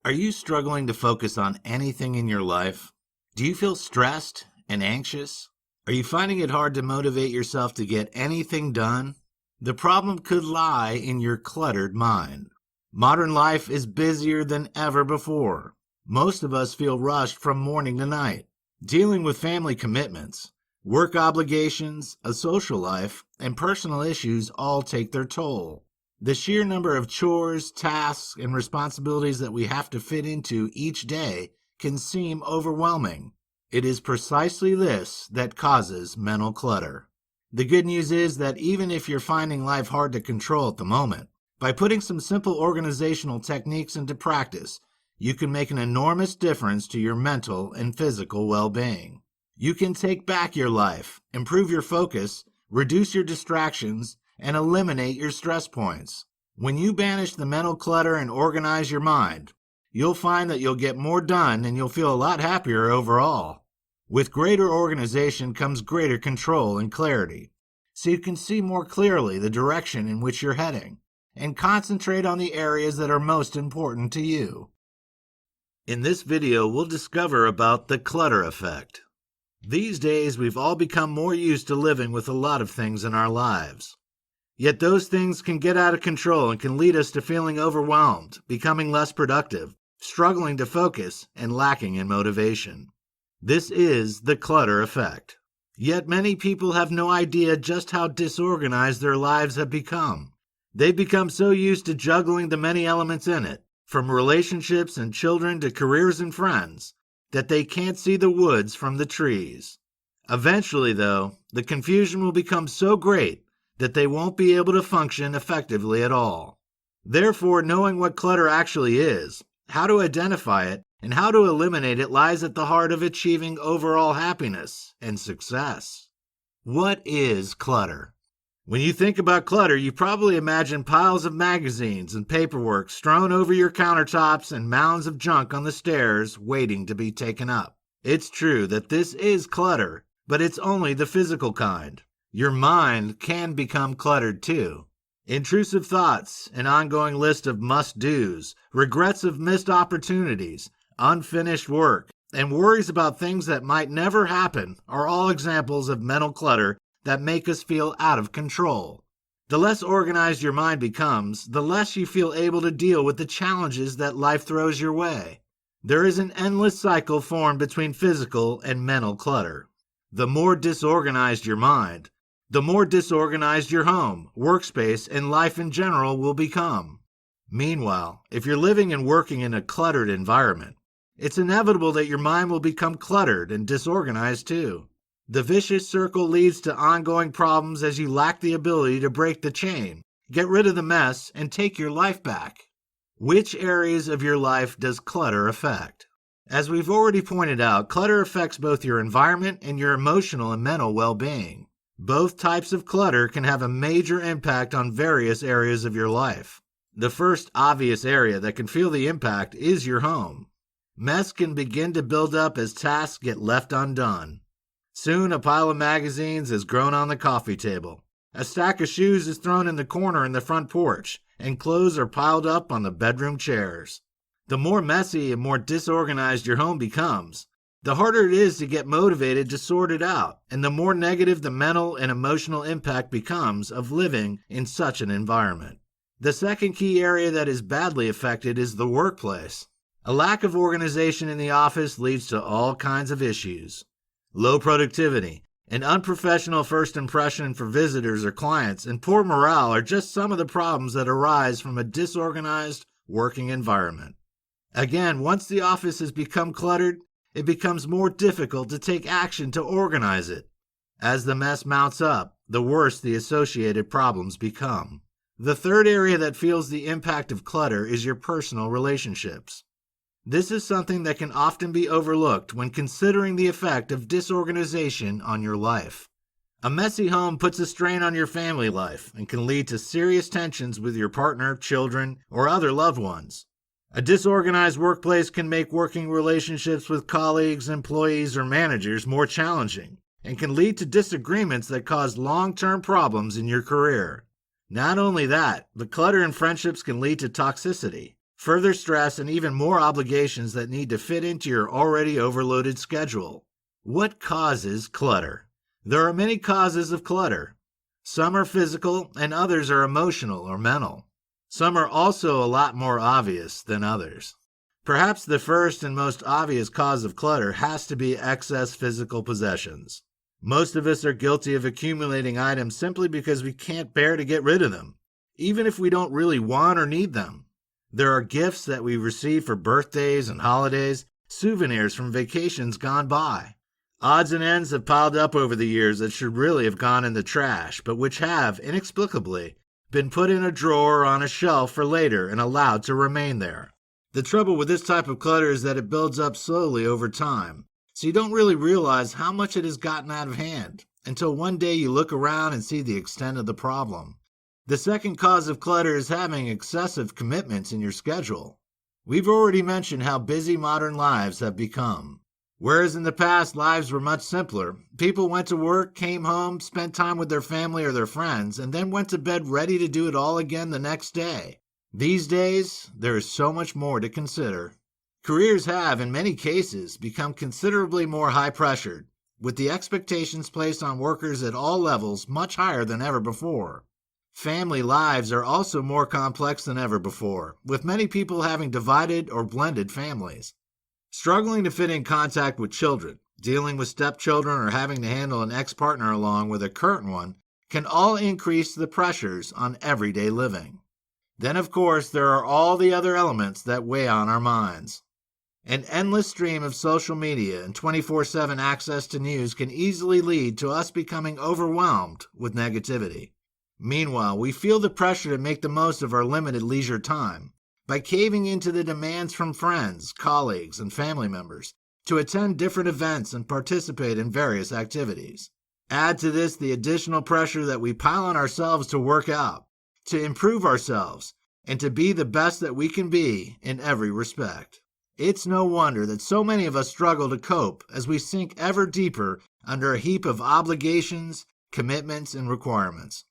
Are you struggling to focus on anything in your life? Do you feel stressed and anxious? Are you finding it hard to motivate yourself to get anything done? The problem could lie in your cluttered mind. Modern life is busier than ever before. Most of us feel rushed from morning to night, dealing with family commitments, work obligations, a social life, and personal issues all take their toll. The sheer number of chores, tasks, and responsibilities that we have to fit into each day can seem overwhelming. It is precisely this that causes mental clutter. The good news is that even if you're finding life hard to control at the moment, by putting some simple organizational techniques into practice, you can make an enormous difference to your mental and physical well-being. You can take back your life, improve your focus, reduce your distractions, and eliminate your stress points. When you banish the mental clutter and organize your mind, you'll find that you'll get more done and you'll feel a lot happier overall. With greater organization comes greater control and clarity, so you can see more clearly the direction in which you're heading and concentrate on the areas that are most important to you. In this video, we'll discover about the clutter effect. These days, we've all become more used to living with a lot of things in our lives. Yet those things can get out of control and can lead us to feeling overwhelmed, becoming less productive, struggling to focus, and lacking in motivation. This is the clutter effect. Yet many people have no idea just how disorganized their lives have become. They've become so used to juggling the many elements in it, from relationships and children to careers and friends, that they can't see the woods from the trees. Eventually, though, the confusion will become so great that they won't be able to function effectively at all. Therefore, knowing what clutter actually is, how to identify it, and how to eliminate it lies at the heart of achieving overall happiness and success. What is clutter? When you think about clutter, you probably imagine piles of magazines and paperwork strewn over your countertops and mounds of junk on the stairs waiting to be taken up. It's true that this is clutter, but it's only the physical kind. Your mind can become cluttered too. Intrusive thoughts, an ongoing list of must-dos, regrets of missed opportunities, unfinished work, and worries about things that might never happen are all examples of mental clutter that make us feel out of control. The less organized your mind becomes, the less you feel able to deal with the challenges that life throws your way. There is an endless cycle formed between physical and mental clutter. The more disorganized your mind, the more disorganized your home, workspace, and life in general will become. Meanwhile, if you're living and working in a cluttered environment, it's inevitable that your mind will become cluttered and disorganized too. The vicious circle leads to ongoing problems as you lack the ability to break the chain, get rid of the mess, and take your life back. Which areas of your life does clutter affect? As we've already pointed out, clutter affects both your environment and your emotional and mental well-being. Both types of clutter can have a major impact on various areas of your life. The first obvious area that can feel the impact is your home. Mess can begin to build up as tasks get left undone. Soon a pile of magazines has grown on the coffee table. A stack of shoes is thrown in the corner in the front porch, and clothes are piled up on the bedroom chairs. The more messy and more disorganized your home becomes, the harder it is to get motivated to sort it out, and the more negative the mental and emotional impact becomes of living in such an environment. The second key area that is badly affected is the workplace. A lack of organization in the office leads to all kinds of issues. Low productivity, an unprofessional first impression for visitors or clients, and poor morale are just some of the problems that arise from a disorganized working environment. Again, once the office has become cluttered, it becomes more difficult to take action to organize it. As the mess mounts up, the worse the associated problems become. The third area that feels the impact of clutter is your personal relationships. This is something that can often be overlooked when considering the effect of disorganization on your life. A messy home puts a strain on your family life and can lead to serious tensions with your partner, children, or other loved ones. A disorganized workplace can make working relationships with colleagues, employees, or managers more challenging and can lead to disagreements that cause long-term problems in your career. Not only that, but clutter in friendships can lead to toxicity. further stress, and even more obligations that need to fit into your already overloaded schedule. What causes clutter? There are many causes of clutter. Some are physical and others are emotional or mental. Some are also a lot more obvious than others. Perhaps the first and most obvious cause of clutter has to be excess physical possessions. Most of us are guilty of accumulating items simply because we can't bear to get rid of them, even if we don't really want or need them. There are gifts that we receive for birthdays and holidays, souvenirs from vacations gone by. Odds and ends have piled up over the years that should really have gone in the trash, but which have, inexplicably, been put in a drawer or on a shelf for later and allowed to remain there. The trouble with this type of clutter is that it builds up slowly over time, so you don't really realize how much it has gotten out of hand until one day you look around and see the extent of the problem. The second cause of clutter is having excessive commitments in your schedule. We've already mentioned how busy modern lives have become. Whereas in the past, lives were much simpler. People went to work, came home, spent time with their family or their friends, and then went to bed ready to do it all again the next day. These days, there is so much more to consider. Careers have, in many cases, become considerably more high-pressured, with the expectations placed on workers at all levels much higher than ever before. Family lives are also more complex than ever before, with many people having divided or blended families. Struggling to fit in contact with children, dealing with stepchildren, or having to handle an ex-partner along with a current one can all increase the pressures on everyday living. Then, of course, there are all the other elements that weigh on our minds. An endless stream of social media and 24/7 access to news can easily lead to us becoming overwhelmed with negativity. Meanwhile, we feel the pressure to make the most of our limited leisure time by caving into the demands from friends, colleagues, and family members to attend different events and participate in various activities. Add to this the additional pressure that we pile on ourselves to work out, to improve ourselves, and to be the best that we can be in every respect. It's no wonder that so many of us struggle to cope as we sink ever deeper under a heap of obligations, commitments, and requirements.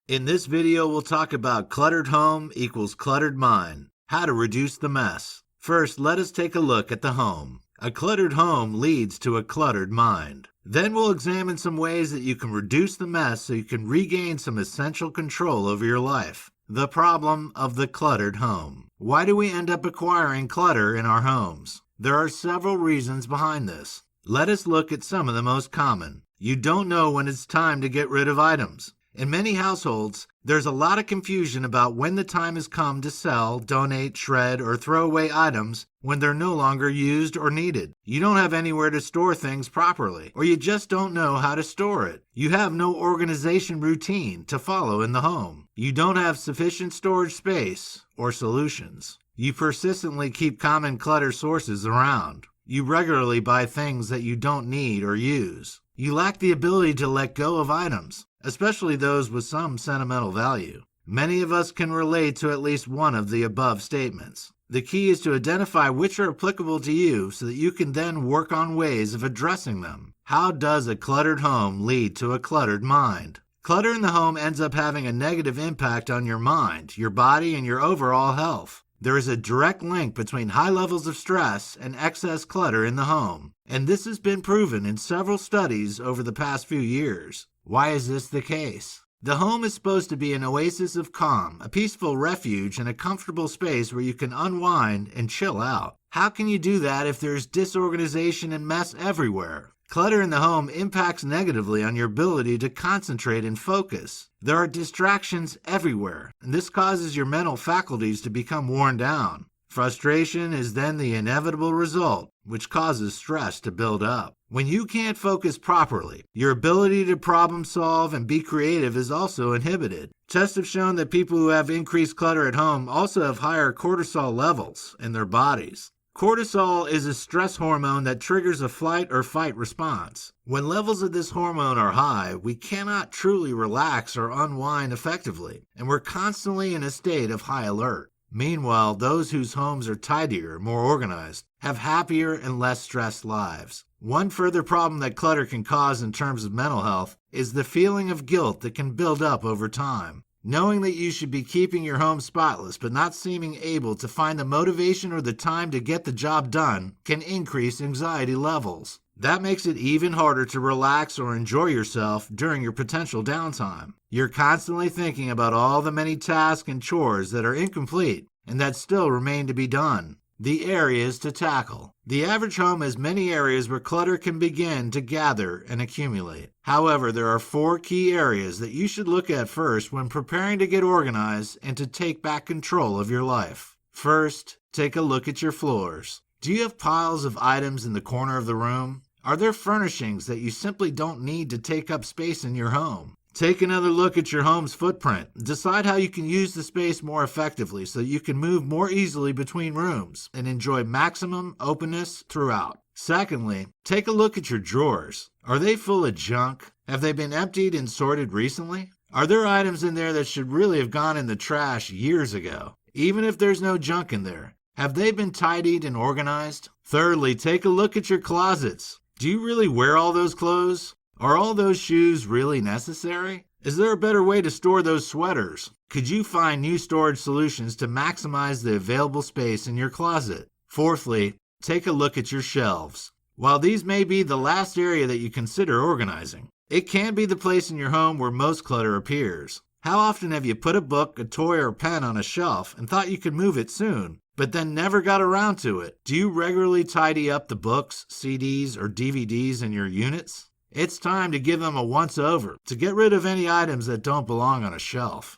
In this video, we'll talk about cluttered home equals cluttered mind, how to reduce the mess. First, let us take a look at the home. A cluttered home leads to a cluttered mind. Then we'll examine some ways that you can reduce the mess so you can regain some essential control over your life. The problem of the cluttered home. Why do we end up acquiring clutter in our homes? There are several reasons behind this. Let us look at some of the most common. You don't know when it's time to get rid of items. In many households, there's a lot of confusion about when the time has come to sell, donate, shred, or throw away items when they're no longer used or needed. You don't have anywhere to store things properly, or you just don't know how to store it. You have no organization routine to follow in the home. You don't have sufficient storage space or solutions. You persistently keep common clutter sources around. You regularly buy things that you don't need or use. You lack the ability to let go of items, especially those with some sentimental value. Many of us can relate to at least one of the above statements. The key is to identify which are applicable to you so that you can then work on ways of addressing them. How does a cluttered home lead to a cluttered mind? Clutter in the home ends up having a negative impact on your mind, your body, and your overall health. There is a direct link between high levels of stress and excess clutter in the home, and this has been proven in several studies over the past few years. Why is this the case? The home is supposed to be an oasis of calm, a peaceful refuge, and a comfortable space where you can unwind and chill out. How can you do that if there's disorganization and mess everywhere? Clutter in the home impacts negatively on your ability to concentrate and focus. There are distractions everywhere, and this causes your mental faculties to become worn down. Frustration is then the inevitable result, which causes stress to build up. When you can't focus properly, your ability to problem solve and be creative is also inhibited. Tests have shown that people who have increased clutter at home also have higher cortisol levels in their bodies. Cortisol is a stress hormone that triggers a flight or fight response. When levels of this hormone are high, we cannot truly relax or unwind effectively, and we're constantly in a state of high alert. Meanwhile, those whose homes are tidier, more organized, have happier and less stressed lives. One further problem that clutter can cause in terms of mental health is the feeling of guilt that can build up over time. Knowing that you should be keeping your home spotless but not seeming able to find the motivation or the time to get the job done can increase anxiety levels. That makes it even harder to relax or enjoy yourself during your potential downtime. You're constantly thinking about all the many tasks and chores that are incomplete and that still remain to be done. The areas to tackle. The average home has many areas where clutter can begin to gather and accumulate. However, there are 4 key areas that you should look at first when preparing to get organized and to take back control of your life. First, take a look at your floors. Do you have piles of items in the corner of the room? Are there furnishings that you simply don't need to take up space in your home? Take another look at your home's footprint. Decide how you can use the space more effectively so you can move more easily between rooms and enjoy maximum openness throughout. Secondly, take a look at your drawers. Are they full of junk? Have they been emptied and sorted recently? Are there items in there that should really have gone in the trash years ago? Even if there's no junk in there, have they been tidied and organized? Thirdly, take a look at your closets. Do you really wear all those clothes? Are all those shoes really necessary? Is there a better way to store those sweaters? Could you find new storage solutions to maximize the available space in your closet? Fourthly, take a look at your shelves. While these may be the last area that you consider organizing, it can be the place in your home where most clutter appears. How often have you put a book, a toy, or a pen on a shelf and thought you could move it soon, but then never got around to it? Do you regularly tidy up the books, CDs, or DVDs in your units? It's time to give them a once-over to get rid of any items that don't belong on a shelf.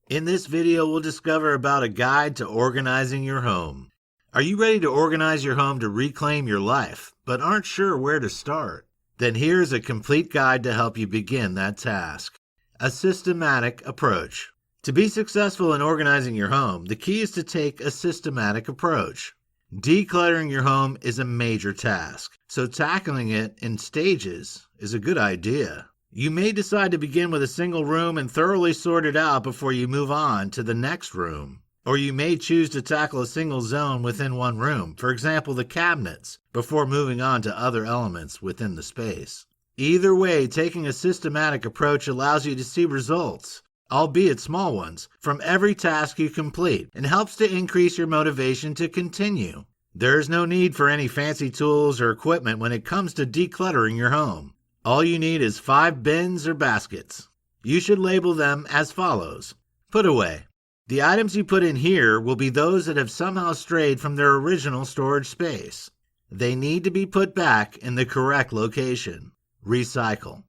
In this video, we'll discover about a guide to organizing your home. Are you ready to organize your home to reclaim your life, but aren't sure where to start? Then here's a complete guide to help you begin that task. A systematic approach. To be successful in organizing your home, the key is to take a systematic approach. Decluttering your home is a major task, so tackling it in stages is a good idea. You may decide to begin with a single room and thoroughly sort it out before you move on to the next room. Or you may choose to tackle a single zone within one room, for example the cabinets, before moving on to other elements within the space. Either way, taking a systematic approach allows you to see results, albeit small ones, from every task you complete and helps to increase your motivation to continue. There's no need for any fancy tools or equipment when it comes to decluttering your home. All you need is 5 bins or baskets. You should label them as follows. Put away. The items you put in here will be those that have somehow strayed from their original storage space. They need to be put back in the correct location. Recycle.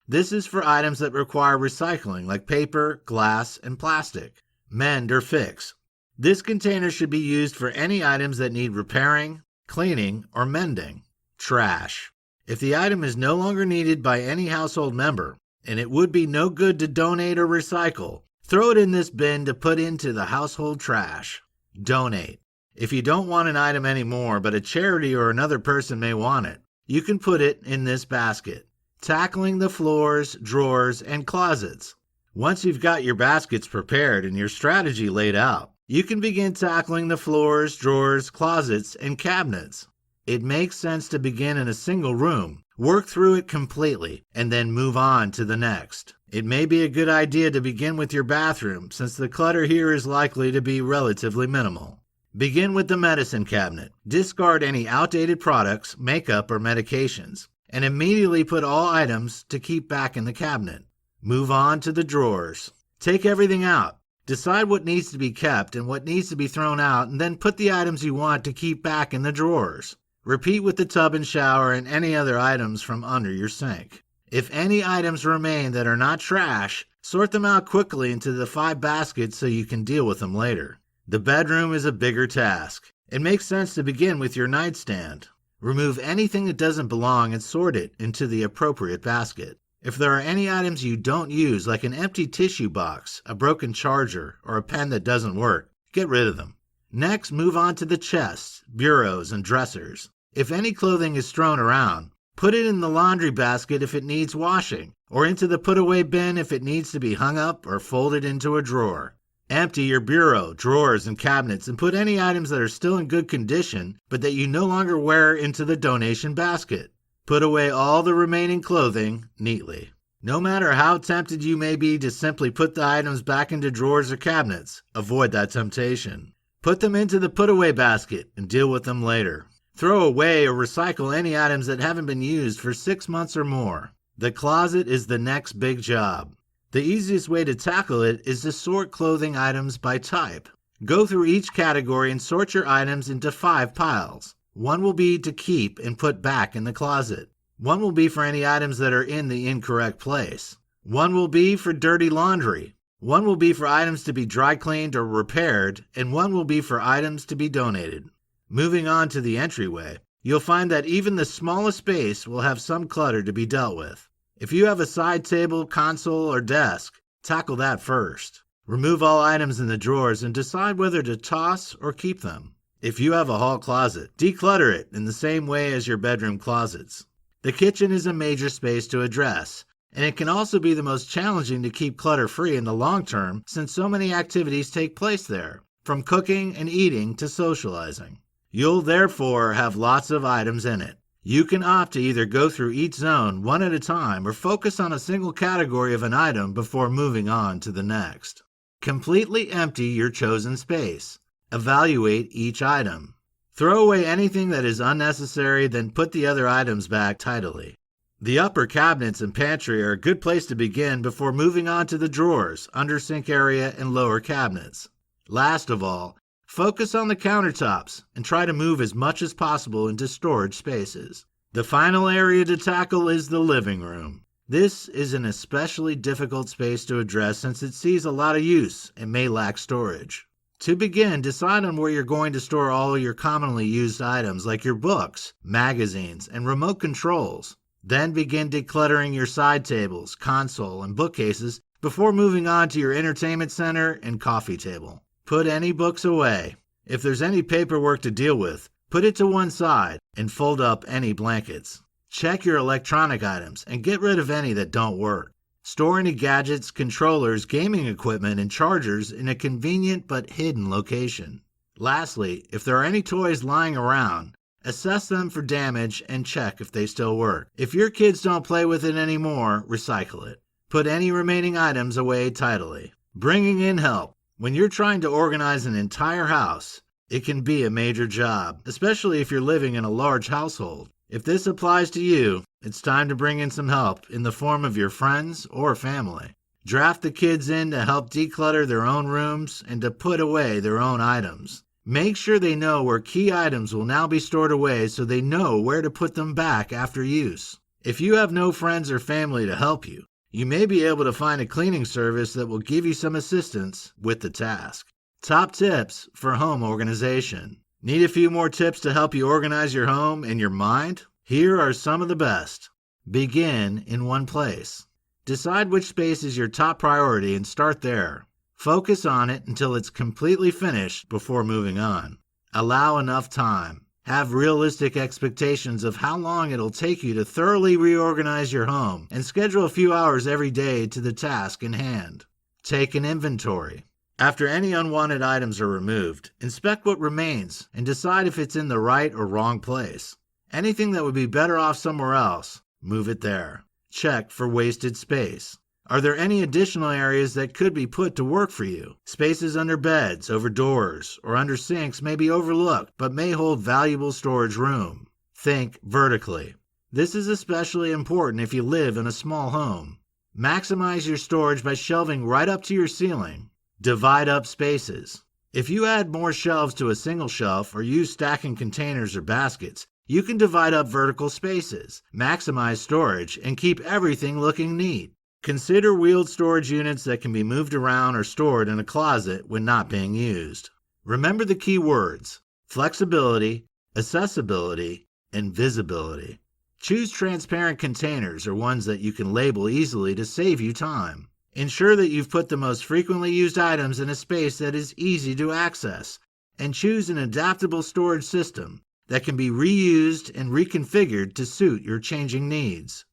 This is for items that require recycling like paper, glass, and plastic. Mend or fix. This container should be used for any items that need repairing, cleaning, or mending. Trash. If the item is no longer needed by any household member, and it would be no good to donate or recycle, throw it in this bin to put into the household trash. Donate. If you don't want an item anymore, but a charity or another person may want it, you can put it in this basket. Tackling the floors, drawers, and closets. Once you've got your baskets prepared and your strategy laid out, you can begin tackling the floors, drawers, closets, and cabinets. It makes sense to begin in a single room, work through it completely, and then move on to the next. It may be a good idea to begin with your bathroom, since the clutter here is likely to be relatively minimal. Begin with the medicine cabinet. Discard any outdated products, makeup, or medications, and immediately put all items to keep back in the cabinet. Move on to the drawers. Take everything out. Decide what needs to be kept and what needs to be thrown out, and then put the items you want to keep back in the drawers. Repeat with the tub and shower and any other items from under your sink. If any items remain that are not trash, sort them out quickly into the 5 baskets so you can deal with them later. The bedroom is a bigger task. It makes sense to begin with your nightstand. Remove anything that doesn't belong and sort it into the appropriate basket. If there are any items you don't use, like an empty tissue box, a broken charger, or a pen that doesn't work, get rid of them. Next, move on to the chests, bureaus, and dressers. If any clothing is thrown around, put it in the laundry basket if it needs washing, or into the put-away bin if it needs to be hung up or folded into a drawer. Empty your bureau, drawers, and cabinets and put any items that are still in good condition but that you no longer wear into the donation basket. Put away all the remaining clothing neatly. No matter how tempted you may be to simply put the items back into drawers or cabinets, avoid that temptation. Put them into the put-away basket and deal with them later. Throw away or recycle any items that haven't been used for 6 months or more. The closet is the next big job. The easiest way to tackle it is to sort clothing items by type. Go through each category and sort your items into 5 piles. One will be to keep and put back in the closet. One will be for any items that are in the incorrect place. One will be for dirty laundry. One will be for items to be dry cleaned or repaired, and one will be for items to be donated. Moving on to the entryway, you'll find that even the smallest space will have some clutter to be dealt with. If you have a side table, console, or desk, tackle that first. Remove all items in the drawers and decide whether to toss or keep them. If you have a hall closet, declutter it in the same way as your bedroom closets. The kitchen is a major space to address, and it can also be the most challenging to keep clutter-free in the long term since so many activities take place there, from cooking and eating to socializing. You'll therefore have lots of items in it. You can opt to either go through each zone one at a time or focus on a single category of an item before moving on to the next. Completely empty your chosen space. Evaluate each item. Throw away anything that is unnecessary, then put the other items back tidily. The upper cabinets and pantry are a good place to begin before moving on to the drawers, under sink area, and lower cabinets. Last of all, focus on the countertops and try to move as much as possible into storage spaces. The final area to tackle is the living room. This is an especially difficult space to address since it sees a lot of use and may lack storage. To begin, decide on where you're going to store all of your commonly used items like your books, magazines, and remote controls. Then begin decluttering your side tables, console, and bookcases before moving on to your entertainment center and coffee table. Put any books away. If there's any paperwork to deal with, put it to one side and fold up any blankets. Check your electronic items and get rid of any that don't work. Store any gadgets, controllers, gaming equipment, and chargers in a convenient but hidden location. Lastly, if there are any toys lying around, assess them for damage and check if they still work. If your kids don't play with it anymore, recycle it. Put any remaining items away tidily. Bringing in help. When you're trying to organize an entire house, it can be a major job, especially if you're living in a large household. If this applies to you, it's time to bring in some help in the form of your friends or family. Draft the kids in to help declutter their own rooms and to put away their own items. Make sure they know where key items will now be stored away so they know where to put them back after use. If you have no friends or family to help you, you may be able to find a cleaning service that will give you some assistance with the task. Top tips for home organization. Need a few more tips to help you organize your home and your mind? Here are some of the best. Begin in one place. Decide which space is your top priority and start there. Focus on it until it's completely finished before moving on. Allow enough time. Have realistic expectations of how long it'll take you to thoroughly reorganize your home and schedule a few hours every day to the task in hand. Take an inventory. After any unwanted items are removed, inspect what remains and decide if it's in the right or wrong place. Anything that would be better off somewhere else, move it there. Check for wasted space. Are there any additional areas that could be put to work for you? Spaces under beds, over doors, or under sinks may be overlooked but may hold valuable storage room. Think vertically. This is especially important if you live in a small home. Maximize your storage by shelving right up to your ceiling. Divide up spaces. If you add more shelves to a single shelf or use stacking containers or baskets, you can divide up vertical spaces, maximize storage, and keep everything looking neat. Consider wheeled storage units that can be moved around or stored in a closet when not being used. Remember the key words: flexibility, accessibility, and visibility. Choose transparent containers or ones that you can label easily to save you time. Ensure that you've put the most frequently used items in a space that is easy to access, and choose an adaptable storage system that can be reused and reconfigured to suit your changing needs.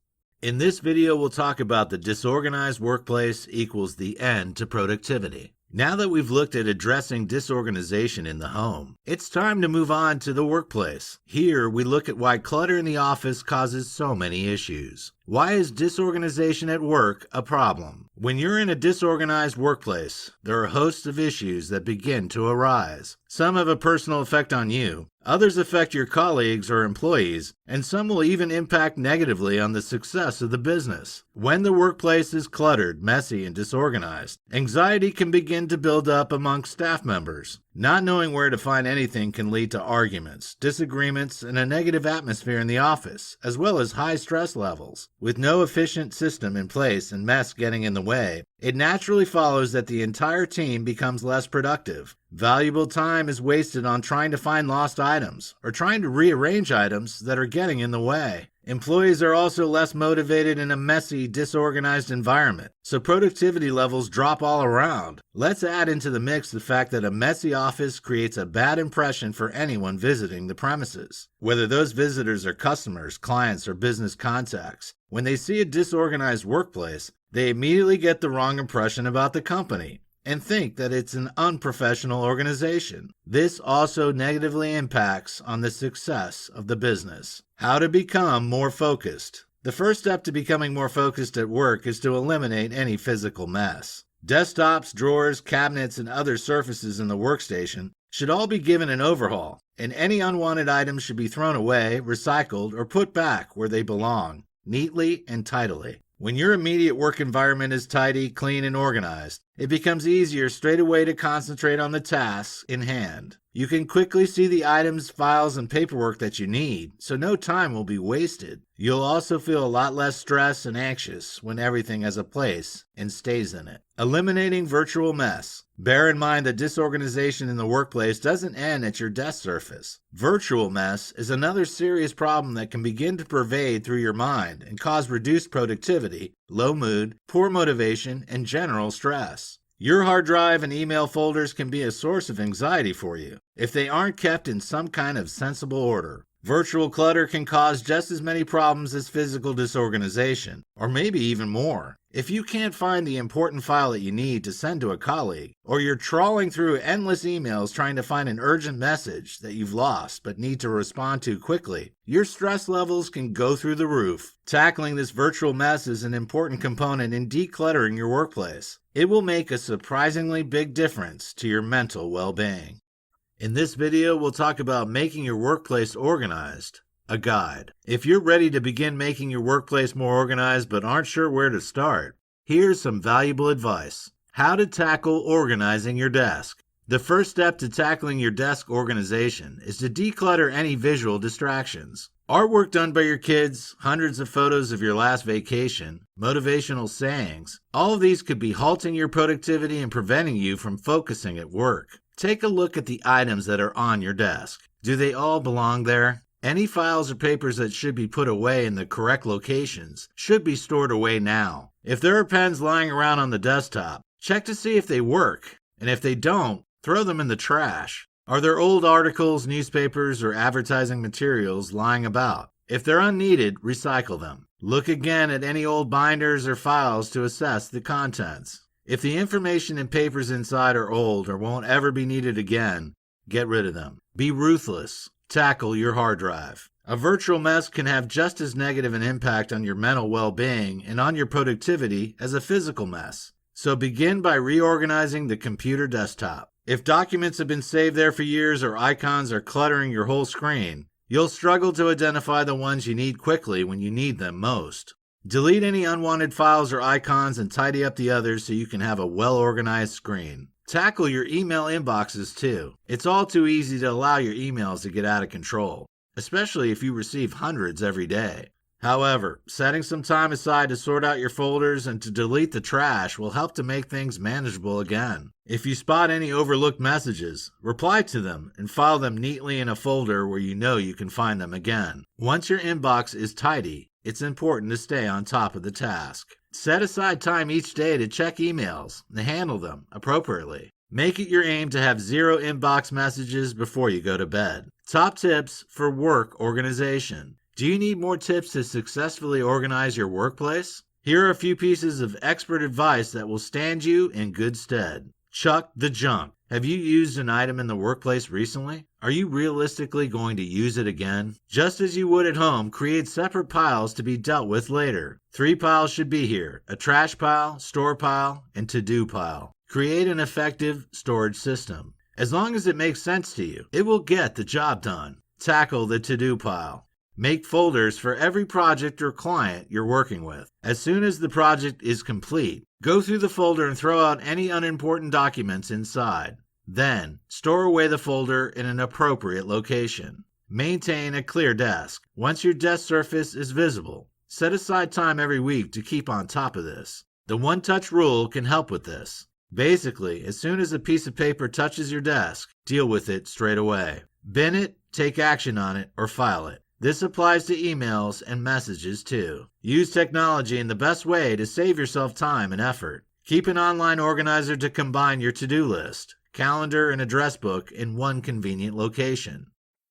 In this video, we'll talk about the disorganized workplace equals the end to productivity. Now that we've looked at addressing disorganization in the home, it's time to move on to the workplace. Here, we look at why clutter in the office causes so many issues. Why is disorganization at work a problem? When you're in a disorganized workplace, there are a host of issues that begin to arise. Some have a personal effect on you, others affect your colleagues or employees, and some will even impact negatively on the success of the business. When the workplace is cluttered, messy, and disorganized, anxiety can begin to build up amongst staff members. Not knowing where to find anything can lead to arguments, disagreements, and a negative atmosphere in the office, as well as high stress levels. With no efficient system in place and mess getting in the way, it naturally follows that the entire team becomes less productive. Valuable time is wasted on trying to find lost items or trying to rearrange items that are getting in the way. Employees are also less motivated in a messy, disorganized environment, so productivity levels drop all around. Let's add into the mix the fact that a messy office creates a bad impression for anyone visiting the premises, whether those visitors are customers, clients, or business contacts. When they see a disorganized workplace, they immediately get the wrong impression about the company and think that it's an unprofessional organization. This also negatively impacts on the success of the business. How to become more focused. The first step to becoming more focused at work is to eliminate any physical mess. Desktops, drawers, cabinets, and other surfaces in the workstation should all be given an overhaul, and any unwanted items should be thrown away, recycled, or put back where they belong, neatly and tidily. When your immediate work environment is tidy, clean, and organized, it becomes easier straight away to concentrate on the tasks in hand. You can quickly see the items, files, and paperwork that you need, so no time will be wasted. You'll also feel a lot less stressed and anxious when everything has a place and stays in it. Eliminating virtual mess. Bear in mind that disorganization in the workplace doesn't end at your desk surface. Virtual mess is another serious problem that can begin to pervade through your mind and cause reduced productivity, low mood, poor motivation, and general stress. Your hard drive and email folders can be a source of anxiety for you if they aren't kept in some kind of sensible order. Virtual clutter can cause just as many problems as physical disorganization, or maybe even more. If you can't find the important file that you need to send to a colleague, or you're trawling through endless emails trying to find an urgent message that you've lost but need to respond to quickly, your stress levels can go through the roof. Tackling this virtual mess is an important component in decluttering your workplace. It will make a surprisingly big difference to your mental well-being. In this video, we'll talk about making your workplace organized, a guide. If you're ready to begin making your workplace more organized but aren't sure where to start, here's some valuable advice. How to tackle organizing your desk. The first step to tackling your desk organization is to declutter any visual distractions. Artwork done by your kids, hundreds of photos of your last vacation, motivational sayings, all of these could be halting your productivity and preventing you from focusing at work. Take a look at the items that are on your desk. Do they all belong there? Any files or papers that should be put away in the correct locations should be stored away now. If there are pens lying around on the desktop, check to see if they work, and if they don't, throw them in the trash. Are there old articles, newspapers, or advertising materials lying about? If they're unneeded, recycle them. Look again at any old binders or files to assess the contents. If the information and papers inside are old or won't ever be needed again, get rid of them. Be ruthless. Tackle your hard drive. A virtual mess can have just as negative an impact on your mental well-being and on your productivity as a physical mess. So begin by reorganizing the computer desktop. If documents have been saved there for years or icons are cluttering your whole screen, you'll struggle to identify the ones you need quickly when you need them most. Delete any unwanted files or icons and tidy up the others so you can have a well-organized screen. Tackle your email inboxes too. It's all too easy to allow your emails to get out of control, especially if you receive hundreds every day. However, setting some time aside to sort out your folders and to delete the trash will help to make things manageable again. If you spot any overlooked messages, reply to them and file them neatly in a folder where you know you can find them again. Once your inbox is tidy, it's important to stay on top of the task. Set aside time each day to check emails and handle them appropriately. Make it your aim to have 0 inbox messages before you go to bed. Top tips for work organization. Do you need more tips to successfully organize your workplace? Here are a few pieces of expert advice that will stand you in good stead. Chuck the junk. Have you used an item in the workplace recently? Are you realistically going to use it again? Just as you would at home, create separate piles to be dealt with later. 3 piles should be here: a trash pile, store pile, and to-do pile. Create an effective storage system. As long as it makes sense to you, it will get the job done. Tackle the to-do pile. Make folders for every project or client you're working with. As soon as the project is complete, go through the folder and throw out any unimportant documents inside. Then, store away the folder in an appropriate location. Maintain a clear desk. Once your desk surface is visible, set aside time every week to keep on top of this. The one-touch rule can help with this. Basically, as soon as a piece of paper touches your desk, deal with it straight away. Bin it, take action on it, or file it. This applies to emails and messages too. Use technology in the best way to save yourself time and effort. Keep an online organizer to combine your to-do list, calendar, and address book in one convenient location.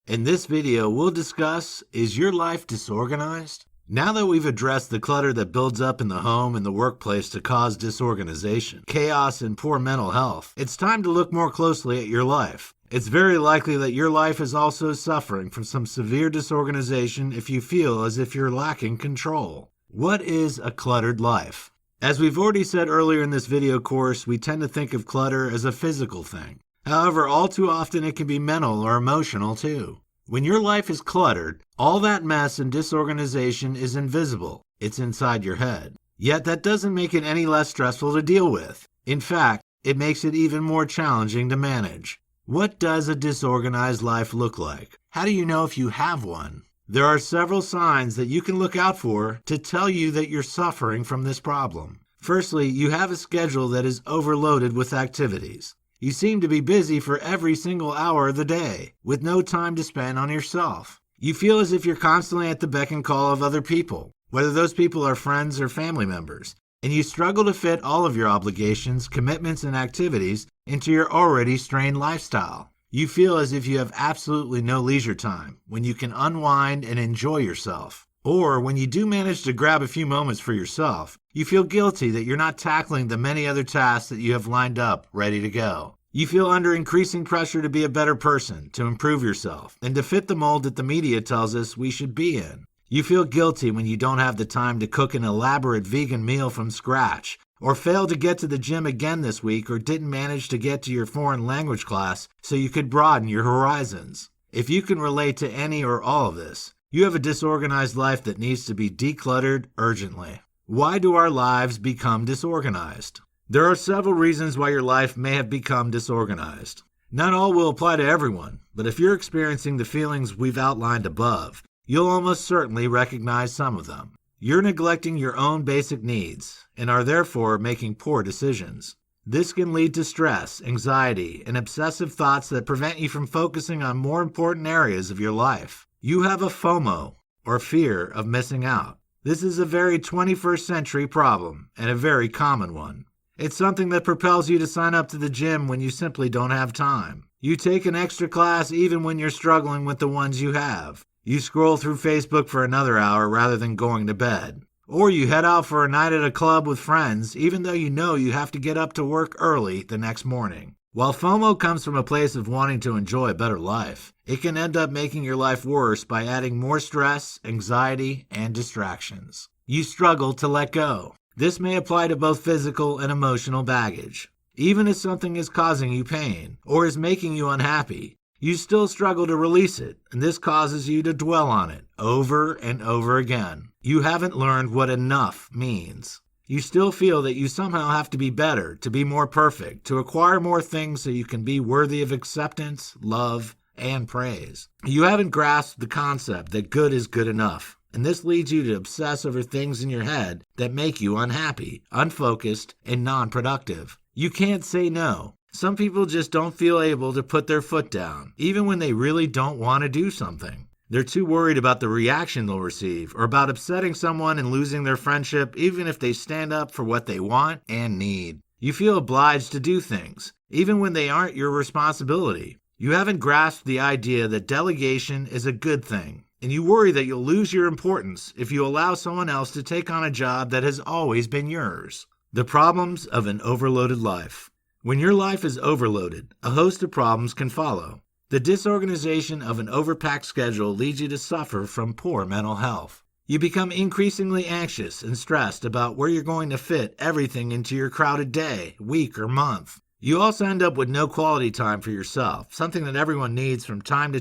In this video, we'll discuss, is your life disorganized? Now that we've addressed the clutter that builds up in the home and the workplace to cause disorganization, chaos, and poor mental health, it's time to look more closely at your life. It's very likely that your life is also suffering from some severe disorganization if you feel as if you're lacking control. What is a cluttered life? As we've already said earlier in this video course, we tend to think of clutter as a physical thing. However, all too often it can be mental or emotional too. When your life is cluttered, all that mess and disorganization is invisible. It's inside your head. Yet that doesn't make it any less stressful to deal with. In fact, it makes it even more challenging to manage. What does a disorganized life look like? How do you know if you have one? There are several signs that you can look out for to tell you that you're suffering from this problem. Firstly, you have a schedule that is overloaded with activities. You seem to be busy for every single hour of the day, with no time to spend on yourself. You feel as if you're constantly at the beck and call of other people, whether those people are friends or family members, and you struggle to fit all of your obligations, commitments, and activities into your already strained lifestyle. You feel as if you have absolutely no leisure time when you can unwind and enjoy yourself. Or when you do manage to grab a few moments for yourself, you feel guilty that you're not tackling the many other tasks that you have lined up ready to go. You feel under increasing pressure to be a better person, to improve yourself, and to fit the mold that the media tells us we should be in. You feel guilty when you don't have the time to cook an elaborate vegan meal from scratch, or failed to get to the gym again this week, or didn't manage to get to your foreign language class so you could broaden your horizons. If you can relate to any or all of this, you have a disorganized life that needs to be decluttered urgently. Why do our lives become disorganized? There are several reasons why your life may have become disorganized. Not all will apply to everyone, but if you're experiencing the feelings we've outlined above, you'll almost certainly recognize some of them. You're neglecting your own basic needs and are therefore making poor decisions. This can lead to stress, anxiety, and obsessive thoughts that prevent you from focusing on more important areas of your life. You have a FOMO, or fear of missing out. This is a very 21st century problem and a very common one. It's something that propels you to sign up to the gym when you simply don't have time. You take an extra class even when you're struggling with the ones you have. You scroll through Facebook for another hour rather than going to bed. Or you head out for a night at a club with friends even though you know you have to get up to work early the next morning. While FOMO comes from a place of wanting to enjoy a better life, it can end up making your life worse by adding more stress, anxiety, and distractions. You struggle to let go. This may apply to both physical and emotional baggage. Even if something is causing you pain or is making you unhappy, you still struggle to release it, and this causes you to dwell on it over and over again. You haven't learned what enough means. You still feel that you somehow have to be better, to be more perfect, to acquire more things so you can be worthy of acceptance, love, and praise. You haven't grasped the concept that good is good enough, and this leads you to obsess over things in your head that make you unhappy, unfocused, and non-productive. You can't say no. Some people just don't feel able to put their foot down, even when they really don't want to do something. They're too worried about the reaction they'll receive or about upsetting someone and losing their friendship, even if they stand up for what they want and need. You feel obliged to do things, even when they aren't your responsibility. You haven't grasped the idea that delegation is a good thing, and you worry that you'll lose your importance if you allow someone else to take on a job that has always been yours. The problems of an overloaded life. When your life is overloaded, a host of problems can follow. The disorganization of an overpacked schedule leads you to suffer from poor mental health. You become increasingly anxious and stressed about where you're going to fit everything into your crowded day, week, or month. You also end up with no quality time for yourself, something that everyone needs from time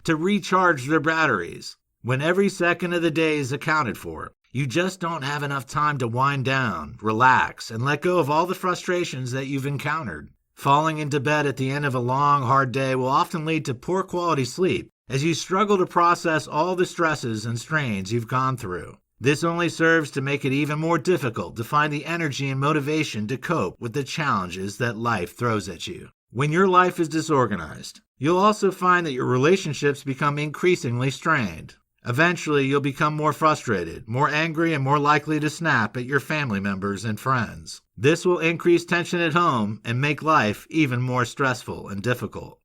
to recharge their batteries. When every second of the day is accounted for, you just don't have enough time to wind down, relax, and let go of all the frustrations that you've encountered. Falling into bed at the end of a long, hard day will often lead to poor quality sleep, as you struggle to process all the stresses and strains you've gone through. This only serves to make it even more difficult to find the energy and motivation to cope with the challenges that life throws at you. When your life is disorganized, you'll also find that your relationships become increasingly strained. Eventually, you'll become more frustrated, more angry, and more likely to snap at your family members and friends. This will increase tension at home and make life even more stressful and difficult.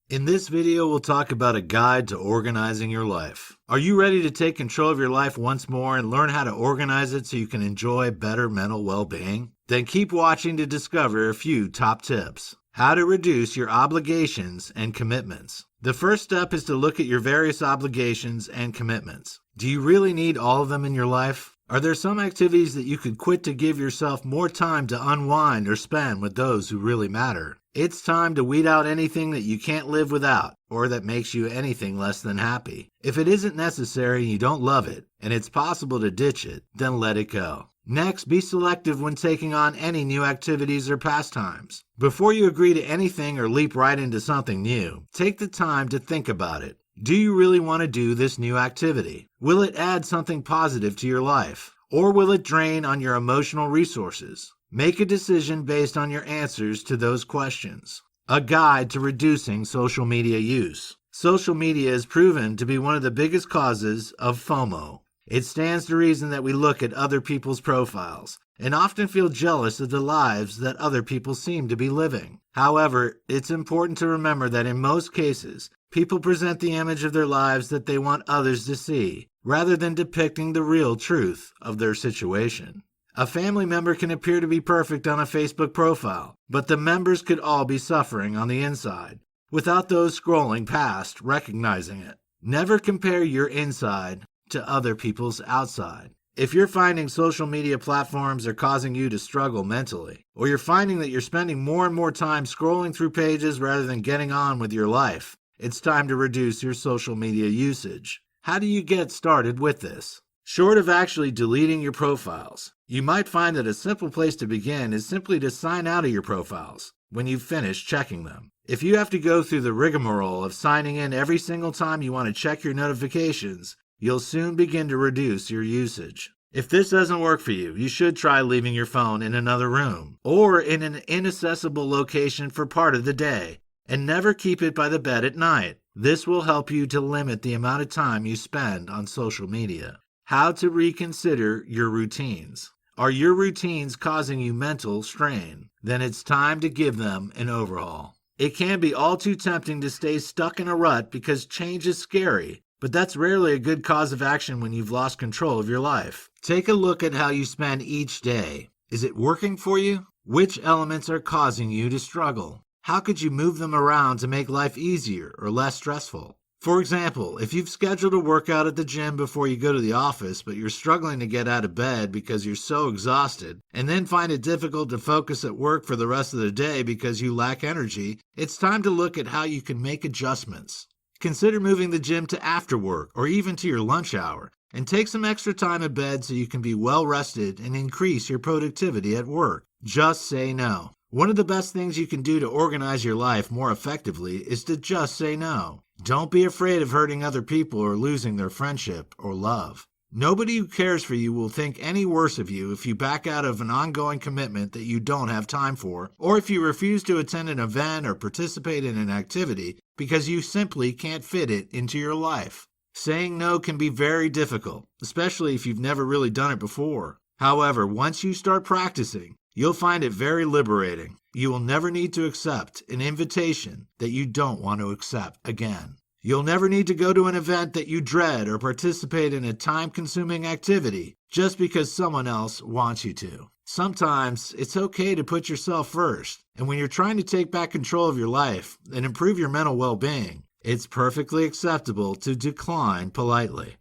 In this video, we'll talk about a guide to organizing your life. Are you ready to take control of your life once more and learn how to organize it so you can enjoy better mental well-being? Then keep watching to discover a few top tips. How to reduce your obligations and commitments. The first step is to look at your various obligations and commitments. Do you really need all of them in your life? Are there some activities that you could quit to give yourself more time to unwind or spend with those who really matter? It's time to weed out anything that you can't live without or that makes you anything less than happy. If it isn't necessary and you don't love it, and it's possible to ditch it, then let it go. Next, be selective when taking on any new activities or pastimes. Before you agree to anything or leap right into something new, take the time to think about it. Do you really want to do this new activity? Will it add something positive to your life? Or will it drain on your emotional resources? Make a decision based on your answers to those questions. A guide to reducing social media use. Social media is proven to be one of the biggest causes of FOMO. It stands to reason that we look at other people's profiles and often feel jealous of the lives that other people seem to be living. However, it's important to remember that in most cases, people present the image of their lives that they want others to see, rather than depicting the real truth of their situation. A family member can appear to be perfect on a Facebook profile, but the members could all be suffering on the inside, without those scrolling past recognizing it. Never compare your inside to other people's outside. If you're finding social media platforms are causing you to struggle mentally, or you're finding that you're spending more and more time scrolling through pages rather than getting on with your life, it's time to reduce your social media usage. How do you get started with this? Short of actually deleting your profiles, you might find that a simple place to begin is simply to sign out of your profiles when you've finished checking them. If you have to go through the rigmarole of signing in every single time you want to check your notifications, you'll soon begin to reduce your usage. If this doesn't work for you, you should try leaving your phone in another room or in an inaccessible location for part of the day, and never keep it by the bed at night. This will help you to limit the amount of time you spend on social media. How to reconsider your routines. Are your routines causing you mental strain? Then it's time to give them an overhaul. It can be all too tempting to stay stuck in a rut because change is scary, but that's rarely a good cause of action when you've lost control of your life. Take a look at how you spend each day. Is it working for you? Which elements are causing you to struggle? How could you move them around to make life easier or less stressful? For example, if you've scheduled a workout at the gym before you go to the office, but you're struggling to get out of bed because you're so exhausted, and then find it difficult to focus at work for the rest of the day because you lack energy, it's time to look at how you can make adjustments. Consider moving the gym to after work or even to your lunch hour, and take some extra time in bed so you can be well rested and increase your productivity at work. Just say no. One of the best things you can do to organize your life more effectively is to just say no. Don't be afraid of hurting other people or losing their friendship or love. Nobody who cares for you will think any worse of you if you back out of an ongoing commitment that you don't have time for, or if you refuse to attend an event or participate in an activity because you simply can't fit it into your life. Saying no can be very difficult, especially if you've never really done it before. However, once you start practicing, you'll find it very liberating. You will never need to accept an invitation that you don't want to accept again. You'll never need to go to an event that you dread or participate in a time-consuming activity just because someone else wants you to. Sometimes it's okay to put yourself first, and when you're trying to take back control of your life and improve your mental well-being, it's perfectly acceptable to decline politely.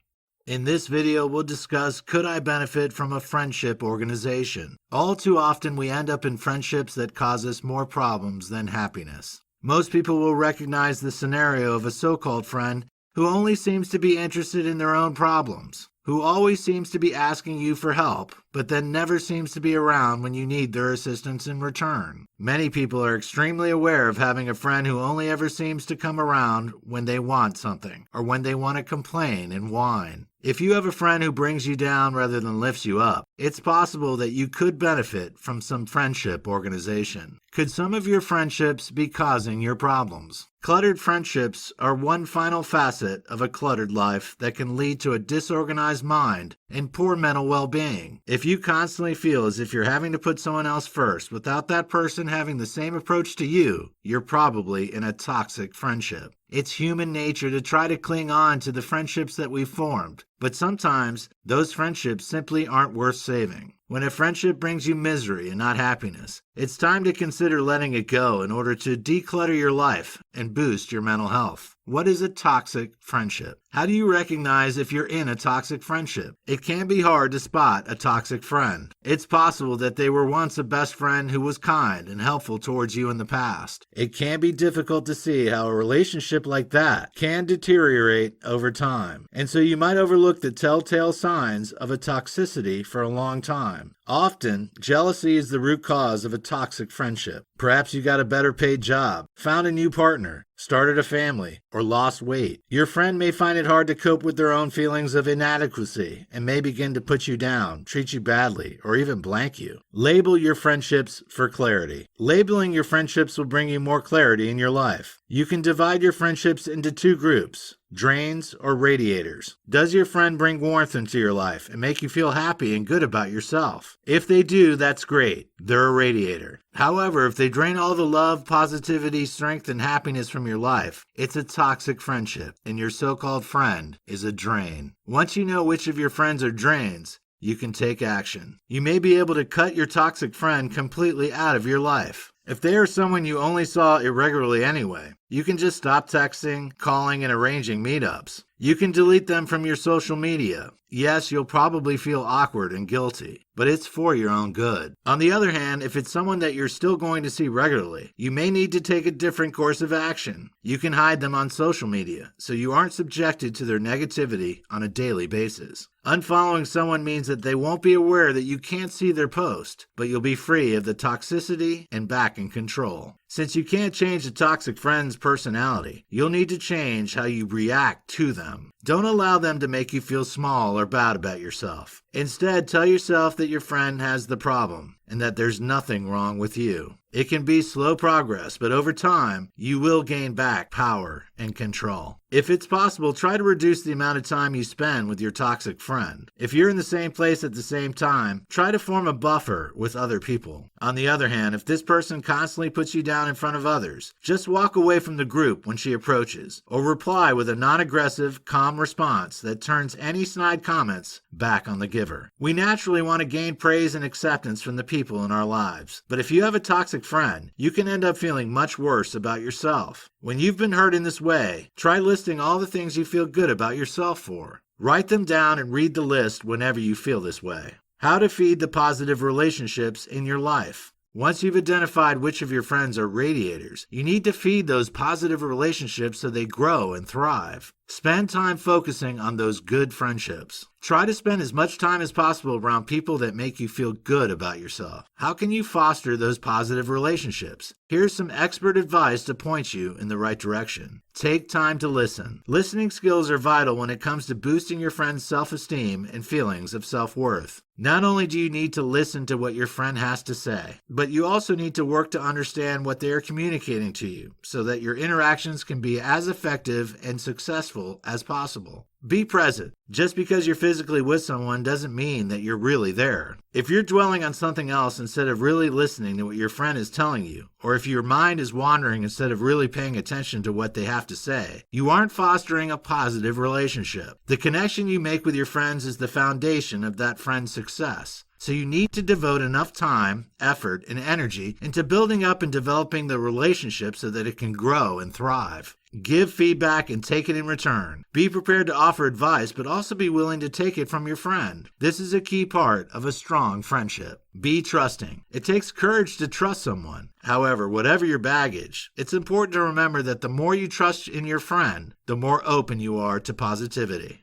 In this video, we'll discuss, could I benefit from a friendship organization? All too often, we end up in friendships that cause us more problems than happiness. Most people will recognize the scenario of a so-called friend who only seems to be interested in their own problems, who always seems to be asking you for help, but then never seems to be around when you need their assistance in return. Many people are extremely aware of having a friend who only ever seems to come around when they want something, or when they want to complain and whine. If you have a friend who brings you down rather than lifts you up, it's possible that you could benefit from some friendship organization. Could some of your friendships be causing your problems? Cluttered friendships are one final facet of a cluttered life that can lead to a disorganized mind and poor mental well-being. If you constantly feel as if you're having to put someone else first without that person having the same approach to you, you're probably in a toxic friendship. It's human nature to try to cling on to the friendships that we've formed, but sometimes those friendships simply aren't worth saving. When a friendship brings you misery and not happiness, it's time to consider letting it go in order to declutter your life and boost your mental health. What is a toxic friendship? How do you recognize if you're in a toxic friendship? It can be hard to spot a toxic friend. It's possible that they were once a best friend who was kind and helpful towards you in the past. It can be difficult to see how a relationship like that can deteriorate over time, and so you might overlook the telltale signs of a toxicity for a long time. Often, jealousy is the root cause of a toxic friendship. Perhaps you got a better paid job, found a new partner, started a family, or lost weight. Your friend may find it hard to cope with their own feelings of inadequacy and may begin to put you down, treat you badly, or even blank you. Label your friendships for clarity. Labeling your friendships will bring you more clarity in your life. You can divide your friendships into two groups: drains or radiators. Does your friend bring warmth into your life and make you feel happy and good about yourself? If they do, that's great. They're a radiator. However, if they drain all the love, positivity, strength, and happiness from your life, it's a toxic friendship, and your so-called friend is a drain. Once you know which of your friends are drains, you can take action. You may be able to cut your toxic friend completely out of your life. If they are someone you only saw irregularly anyway, you can just stop texting, calling, and arranging meetups. You can delete them from your social media. Yes, you'll probably feel awkward and guilty, but it's for your own good. On the other hand, if it's someone that you're still going to see regularly, you may need to take a different course of action. You can hide them on social media, so you aren't subjected to their negativity on a daily basis. Unfollowing someone means that they won't be aware that you can't see their post, but you'll be free of the toxicity and back in control. Since you can't change a toxic friend's personality, you'll need to change how you react to them. Don't allow them to make you feel small or bad about yourself. Instead, tell yourself that your friend has the problem and that there's nothing wrong with you. It can be slow progress, but over time, you will gain back power and control. If it's possible, try to reduce the amount of time you spend with your toxic friend. If you're in the same place at the same time, try to form a buffer with other people. On the other hand, if this person constantly puts you down in front of others, just walk away from the group when she approaches, or reply with a non-aggressive, calm response that turns any snide comments back on the giver. We naturally want to gain praise and acceptance from the people in our lives, but if you have a toxic friend, you can end up feeling much worse about yourself. When you've been hurt in this way, try listing all the things you feel good about yourself for. Write them down and read the list whenever you feel this way. How to feed the positive relationships in your life. Once you've identified which of your friends are radiators, you need to feed those positive relationships so they grow and thrive. Spend time focusing on those good friendships. Try to spend as much time as possible around people that make you feel good about yourself. How can you foster those positive relationships? Here's some expert advice to point you in the right direction. Take time to listen. Listening skills are vital when it comes to boosting your friend's self-esteem and feelings of self-worth. Not only do you need to listen to what your friend has to say, but you also need to work to understand what they are communicating to you so that your interactions can be as effective and successful successful as possible. Be present. Just because you're physically with someone doesn't mean that you're really there. If you're dwelling on something else instead of really listening to what your friend is telling you, or if your mind is wandering instead of really paying attention to what they have to say, you aren't fostering a positive relationship. The connection you make with your friends is the foundation of that friend's success. So you need to devote enough time, effort, and energy into building up and developing the relationship so that it can grow and thrive. Give feedback and take it in return. Be prepared to offer advice, but also be willing to take it from your friend. This is a key part of a strong friendship. Be trusting. It takes courage to trust someone. However, whatever your baggage, it's important to remember that the more you trust in your friend, the more open you are to positivity.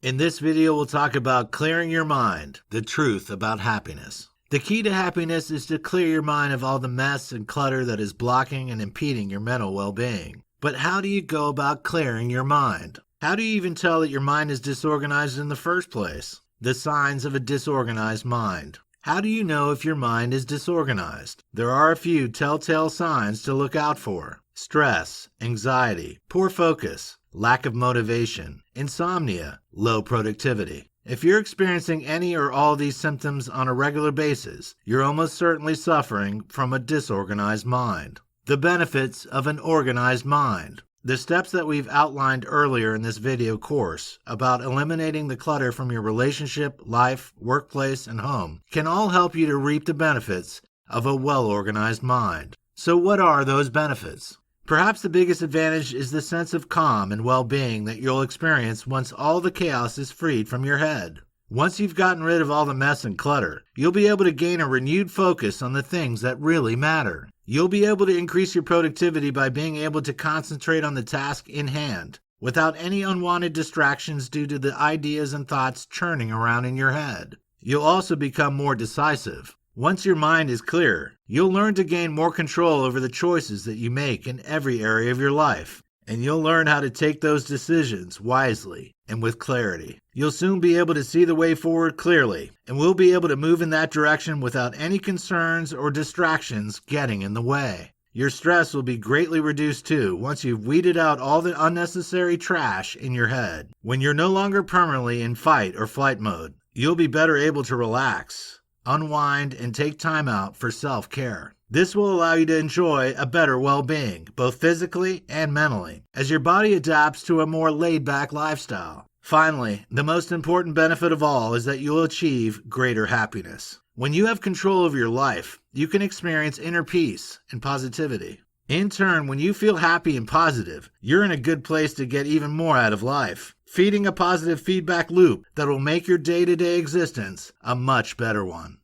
In this video, we'll talk about clearing your mind, the truth about happiness. The key to happiness is to clear your mind of all the mess and clutter that is blocking and impeding your mental well-being. But how do you go about clearing your mind? How do you even tell that your mind is disorganized in the first place? The signs of a disorganized mind. How do you know if your mind is disorganized? There are a few telltale signs to look out for. Stress, anxiety, poor focus, lack of motivation, insomnia, low productivity. If you're experiencing any or all of these symptoms on a regular basis, you're almost certainly suffering from a disorganized mind. The benefits of an organized mind. The steps that we've outlined earlier in this video course about eliminating the clutter from your relationship, life, workplace, and home can all help you to reap the benefits of a well-organized mind. So what are those benefits? Perhaps the biggest advantage is the sense of calm and well-being that you'll experience once all the chaos is freed from your head. Once you've gotten rid of all the mess and clutter, you'll be able to gain a renewed focus on the things that really matter. You'll be able to increase your productivity by being able to concentrate on the task in hand, without any unwanted distractions due to the ideas and thoughts churning around in your head. You'll also become more decisive. Once your mind is clear, you'll learn to gain more control over the choices that you make in every area of your life, and you'll learn how to take those decisions wisely and with clarity. You'll soon be able to see the way forward clearly, and will be able to move in that direction without any concerns or distractions getting in the way. Your stress will be greatly reduced too once you've weeded out all the unnecessary trash in your head. When you're no longer permanently in fight or flight mode, you'll be better able to relax, unwind, and take time out for self-care. This will allow you to enjoy a better well-being, both physically and mentally, as your body adapts to a more laid-back lifestyle. Finally, the most important benefit of all is that you'll achieve greater happiness. When you have control over your life, you can experience inner peace and positivity. In turn, when you feel happy and positive, you're in a good place to get even more out of life, feeding a positive feedback loop that will make your day-to-day existence a much better one.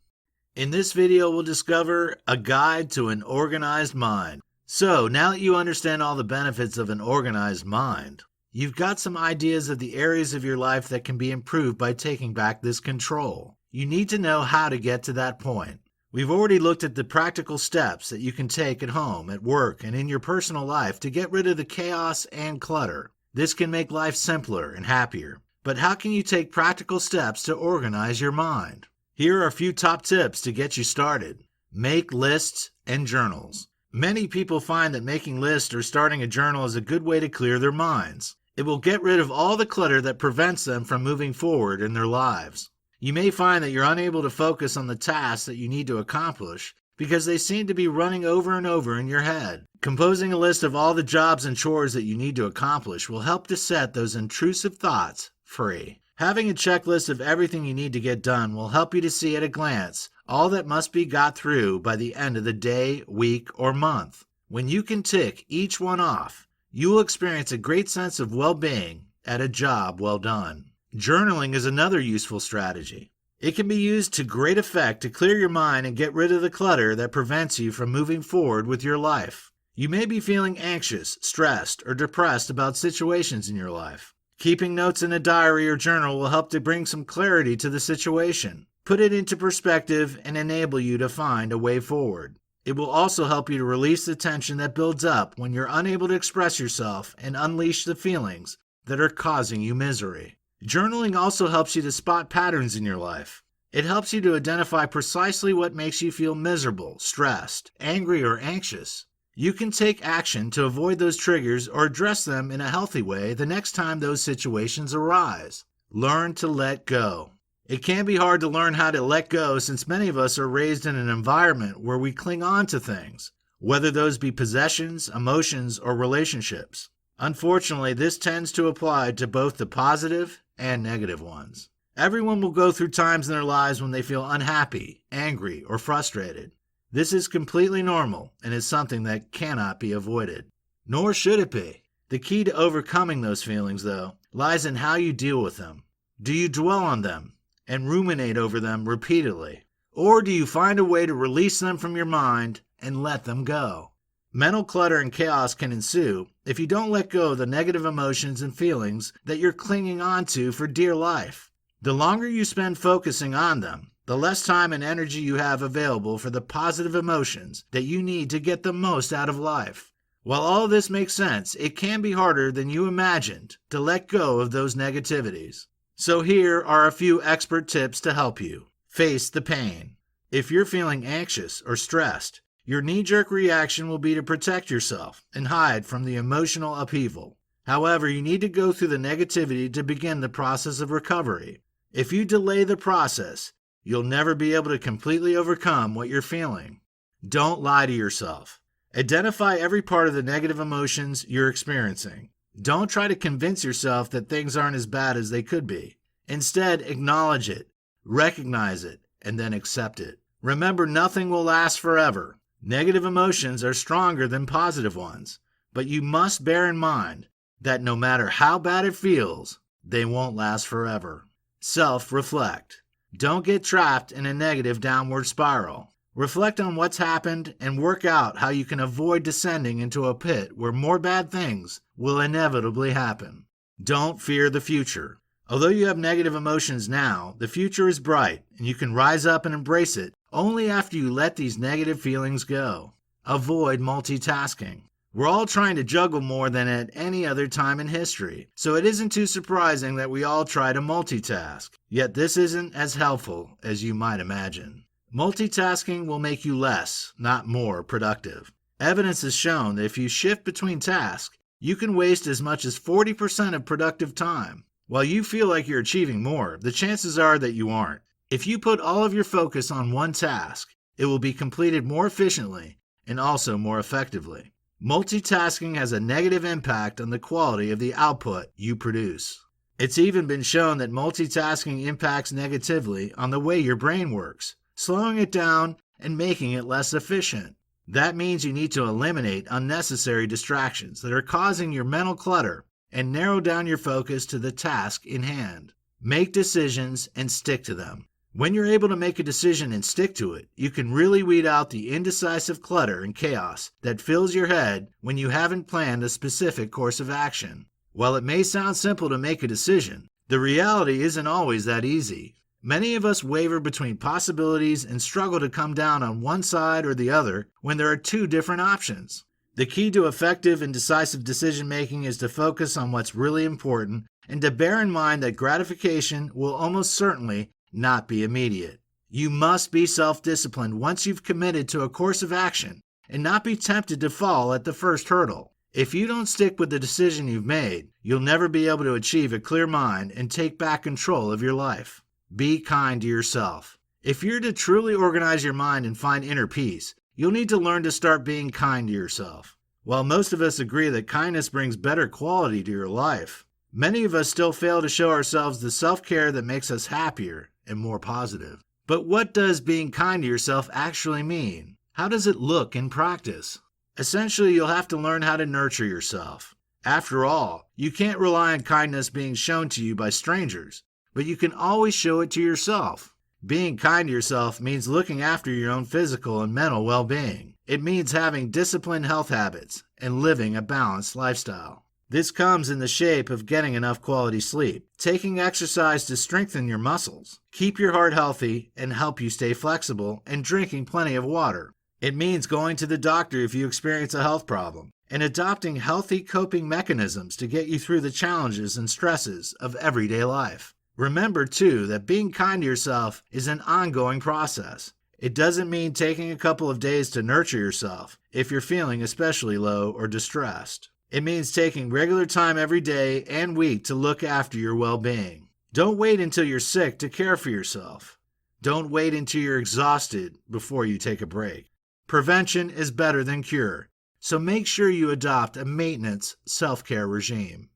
In this video, we'll discover a guide to an organized mind. So, now that you understand all the benefits of an organized mind, you've got some ideas of the areas of your life that can be improved by taking back this control. You need to know how to get to that point. We've already looked at the practical steps that you can take at home, at work, and in your personal life to get rid of the chaos and clutter. This can make life simpler and happier. But how can you take practical steps to organize your mind? Here are a few top tips to get you started. Make lists and journals. Many people find that making lists or starting a journal is a good way to clear their minds. It will get rid of all the clutter that prevents them from moving forward in their lives. You may find that you're unable to focus on the tasks that you need to accomplish because they seem to be running over and over in your head. Composing a list of all the jobs and chores that you need to accomplish will help to set those intrusive thoughts free. Having a checklist of everything you need to get done will help you to see at a glance all that must be got through by the end of the day, week, or month. When you can tick each one off, you will experience a great sense of well-being at a job well done. Journaling is another useful strategy. It can be used to great effect to clear your mind and get rid of the clutter that prevents you from moving forward with your life. You may be feeling anxious, stressed, or depressed about situations in your life. Keeping notes in a diary or journal will help to bring some clarity to the situation, put it into perspective, and enable you to find a way forward. It will also help you to release the tension that builds up when you're unable to express yourself and unleash the feelings that are causing you misery. Journaling also helps you to spot patterns in your life. It helps you to identify precisely what makes you feel miserable, stressed, angry, or anxious. You can take action to avoid those triggers or address them in a healthy way the next time those situations arise. Learn to let go. It can be hard to learn how to let go since many of us are raised in an environment where we cling on to things, whether those be possessions, emotions, or relationships. Unfortunately, this tends to apply to both the positive and negative ones. Everyone will go through times in their lives when they feel unhappy, angry, or frustrated. This is completely normal and is something that cannot be avoided. Nor should it be. The key to overcoming those feelings, though, lies in how you deal with them. Do you dwell on them and ruminate over them repeatedly? Or do you find a way to release them from your mind and let them go? Mental clutter and chaos can ensue if you don't let go of the negative emotions and feelings that you're clinging on to for dear life. The longer you spend focusing on them, the less time and energy you have available for the positive emotions that you need to get the most out of life. While all this makes sense, it can be harder than you imagined to let go of those negativities. So here are a few expert tips to help you. Face the pain. If you're feeling anxious or stressed, your knee-jerk reaction will be to protect yourself and hide from the emotional upheaval. However, you need to go through the negativity to begin the process of recovery. If you delay the process, you'll never be able to completely overcome what you're feeling. Don't lie to yourself. Identify every part of the negative emotions you're experiencing. Don't try to convince yourself that things aren't as bad as they could be. Instead, acknowledge it, recognize it, and then accept it. Remember, nothing will last forever. Negative emotions are stronger than positive ones, but you must bear in mind that no matter how bad it feels, they won't last forever. Self-reflect. Don't get trapped in a negative downward spiral. Reflect on what's happened and work out how you can avoid descending into a pit where more bad things will inevitably happen. Don't fear the future. Although you have negative emotions now, the future is bright and you can rise up and embrace it only after you let these negative feelings go. Avoid multitasking. We're all trying to juggle more than at any other time in history, so it isn't too surprising that we all try to multitask. Yet this isn't as helpful as you might imagine. Multitasking will make you less, not more, productive. Evidence has shown that if you shift between tasks, you can waste as much as 40% of productive time. While you feel like you're achieving more, the chances are that you aren't. If you put all of your focus on one task, it will be completed more efficiently and also more effectively. Multitasking has a negative impact on the quality of the output you produce. It's even been shown that multitasking impacts negatively on the way your brain works, slowing it down and making it less efficient. That means you need to eliminate unnecessary distractions that are causing your mental clutter and narrow down your focus to the task in hand. Make decisions and stick to them. When you're able to make a decision and stick to it, you can really weed out the indecisive clutter and chaos that fills your head when you haven't planned a specific course of action. While it may sound simple to make a decision, the reality isn't always that easy. Many of us waver between possibilities and struggle to come down on one side or the other when there are two different options. The key to effective and decisive decision-making is to focus on what's really important and to bear in mind that gratification will almost certainly not be immediate. You must be self-disciplined once you've committed to a course of action and not be tempted to fall at the first hurdle. If you don't stick with the decision you've made, you'll never be able to achieve a clear mind and take back control of your life. Be kind to yourself. If you're to truly organize your mind and find inner peace, you'll need to learn to start being kind to yourself. While most of us agree that kindness brings better quality to your life, many of us still fail to show ourselves the self-care that makes us happier and more positive. But what does being kind to yourself actually mean? How does it look in practice? Essentially, you'll have to learn how to nurture yourself. After all, you can't rely on kindness being shown to you by strangers, but you can always show it to yourself. Being kind to yourself means looking after your own physical and mental well-being. It means having disciplined health habits and living a balanced lifestyle. This comes in the shape of getting enough quality sleep, taking exercise to strengthen your muscles, keep your heart healthy and help you stay flexible, and drinking plenty of water. It means going to the doctor if you experience a health problem, and adopting healthy coping mechanisms to get you through the challenges and stresses of everyday life. Remember, too, that being kind to yourself is an ongoing process. It doesn't mean taking a couple of days to nurture yourself if you're feeling especially low or distressed. It means taking regular time every day and week to look after your well-being. Don't wait until you're sick to care for yourself. Don't wait until you're exhausted before you take a break. Prevention is better than cure, so make sure you adopt a maintenance self-care regime.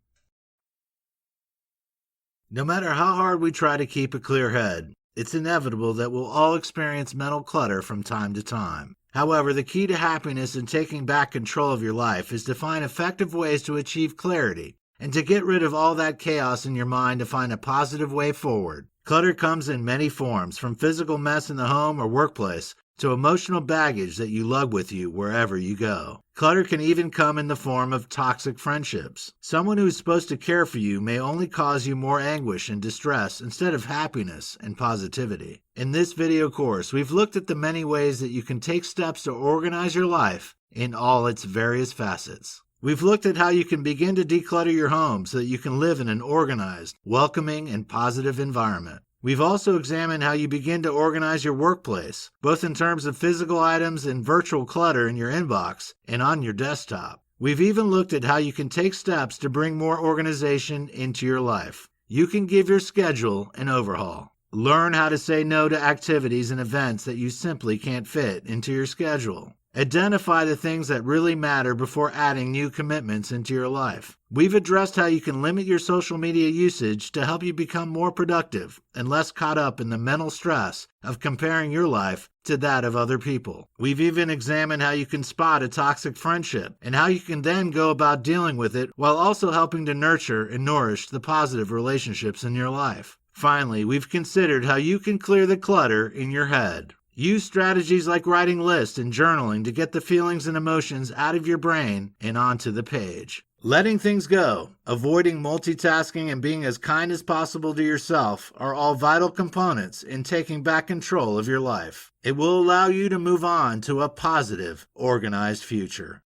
No matter how hard we try to keep a clear head, it's inevitable that we'll all experience mental clutter from time to time. However, the key to happiness and taking back control of your life is to find effective ways to achieve clarity and to get rid of all that chaos in your mind to find a positive way forward. Clutter comes in many forms, from physical mess in the home or workplace to emotional baggage that you lug with you wherever you go. Clutter can even come in the form of toxic friendships. Someone who is supposed to care for you may only cause you more anguish and distress instead of happiness and positivity. In this video course, we've looked at the many ways that you can take steps to organize your life in all its various facets. We've looked at how you can begin to declutter your home so that you can live in an organized, welcoming, and positive environment. We've also examined how you begin to organize your workplace, both in terms of physical items and virtual clutter in your inbox and on your desktop. We've even looked at how you can take steps to bring more organization into your life. You can give your schedule an overhaul. Learn how to say no to activities and events that you simply can't fit into your schedule. Identify the things that really matter before adding new commitments into your life. We've addressed how you can limit your social media usage to help you become more productive and less caught up in the mental stress of comparing your life to that of other people. We've even examined how you can spot a toxic friendship and how you can then go about dealing with it while also helping to nurture and nourish the positive relationships in your life. Finally, we've considered how you can clear the clutter in your head. Use strategies like writing lists and journaling to get the feelings and emotions out of your brain and onto the page. Letting things go, avoiding multitasking, and being as kind as possible to yourself are all vital components in taking back control of your life. It will allow you to move on to a positive, organized future.